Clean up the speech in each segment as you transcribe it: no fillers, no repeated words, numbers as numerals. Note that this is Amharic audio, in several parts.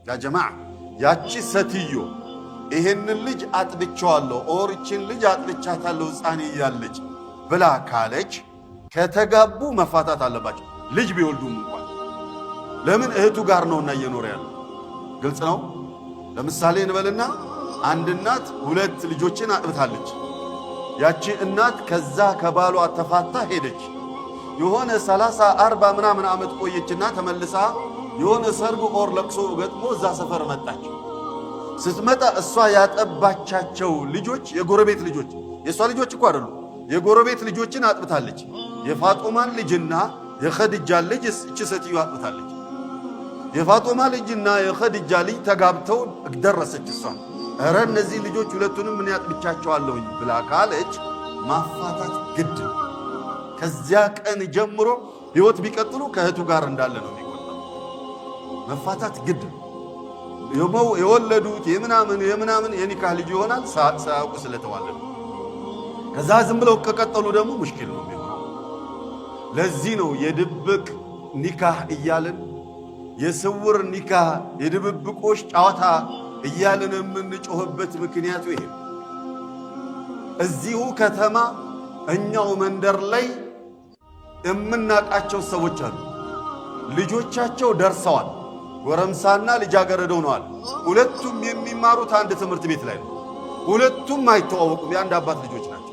ያ ጀማዓ ያቺ ሴትዮ ይሄንን ልጅ አጥብቻለሁ ኦርችን ልጅ አጥብቻታለሁ ሕፃን እያለች ብላ ካለች ከተጋቡ መፋታት አለባቸው ልጅ ቢወልዱም እንኳን። ለምን እህቱ ጋር ነውና እየኖረ ያለው ግልጽ ነው። ለምሳሌ እንበልና አንድ እናት ሁለት ልጆችን አጥብታለች። ያቺ እናት ከዛ ከባሏ ተፋታ ሄደች። የሆነ 30 40 ምናምን ዓመት ቆየችና ተመልሳ የሆነ ሰርግ ኦር ለቅሶ ገጥሞ እዛ ሰፈር መጣች። ስትመጣ እሷ ያጠባቻቸው ልጆች የጎረቤት ልጆች የሷ ልጆች እኮ አይደሉ የጎረቤት ልጆችን አጥብታለች። የፋጡማን ልጅና የኸዲጃን ልጅ እቺ ሴትዮ አጥብታለች። የፋጡማ ልጅና የኸዲጃ ልጅ ተጋብተው ደረሰች። እሷ እረ እነዚህ ልጆች ሁለቱንም ምን ያጥብቻቸዋለሁኝ ብላ ካለች ማፋታት ግድ። ከዚያ ቀን ጀምሮ ህይወት ቢቀጥሉ ከእህቱ ጋር እንዳለ ነው የሚቆጠረው። መፋታት ግድ። የወለዱት የምናምን የኒካህ ልጅ ይሆናል ሳያውቁ ስለተዋለዱ። ከዛ ዝም ብለው ከቀጠሉ ደግሞ ሙሽኪል ነው የሚሆነው። ለዚህ ነው የድብቅ ኒካህ እያልን የስውር ኒካህ የድብብቆሽ ጨዋታ እያልን የምንጮህበት ምክንያቱ ይሄ። እዚሁ ከተማ እኛው መንደር ላይ የምናቃቸው ሰዎች አሉ። ልጆቻቸው ደርሰዋል፣ ጎረምሳና ልጃገረድ ሆነዋል። ሁለቱም የሚማሩት አንድ ትምህርት ቤት ላይ ነው። ሁለቱም አይተዋወቁም፣ የአንድ አባት ልጆች ናቸው።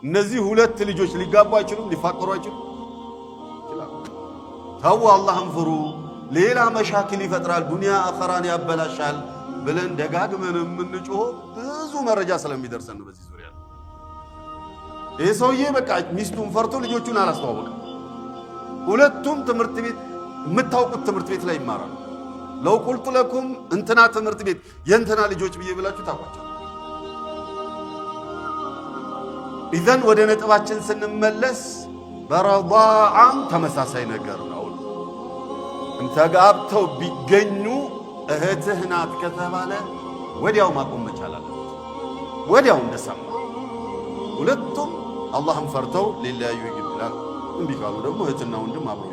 እነዚህ ሁለት ልጆች ሊጋቡ አይችሉም፣ ሊፋቀሩ አይችሉም። ተው አላህን ፍሩ። ሌላ መሻክል ይፈጥራል፣ ዱንያ አኸራን ያበላሻል ብለን ደጋግመን የምንጮህ ብዙ መረጃ ስለሚደርሰን ነው በዚህ ዙሪያ። ይህ ሰውዬ በቃ ሚስቱን ፈርቶ ልጆቹን አላስተዋወቀም። ሁለቱም ትምህርት ቤት የምታውቁት ትምህርት ቤት ላይ ይማራሉ። ለው ቁልቱ ለኩም እንትና ትምህርት ቤት የእንትና ልጆች ብዬ ብላችሁ ታውቋቸው። ኢዘን ወደ ነጥባችን ስንመለስ በረዳዓም ተመሳሳይ ነገር ነው። ተጋብተው ቢገኙ እህትህ ናት ከተባለ ወዲያው ማቆም መቻል አለበት። ወዲያው እንደሰማ ሁለቱም አላህን ፈርተው ሊለያዩ ይገባል። እንዲህ ካሉ ደግሞ እህትና ወንድም አብረው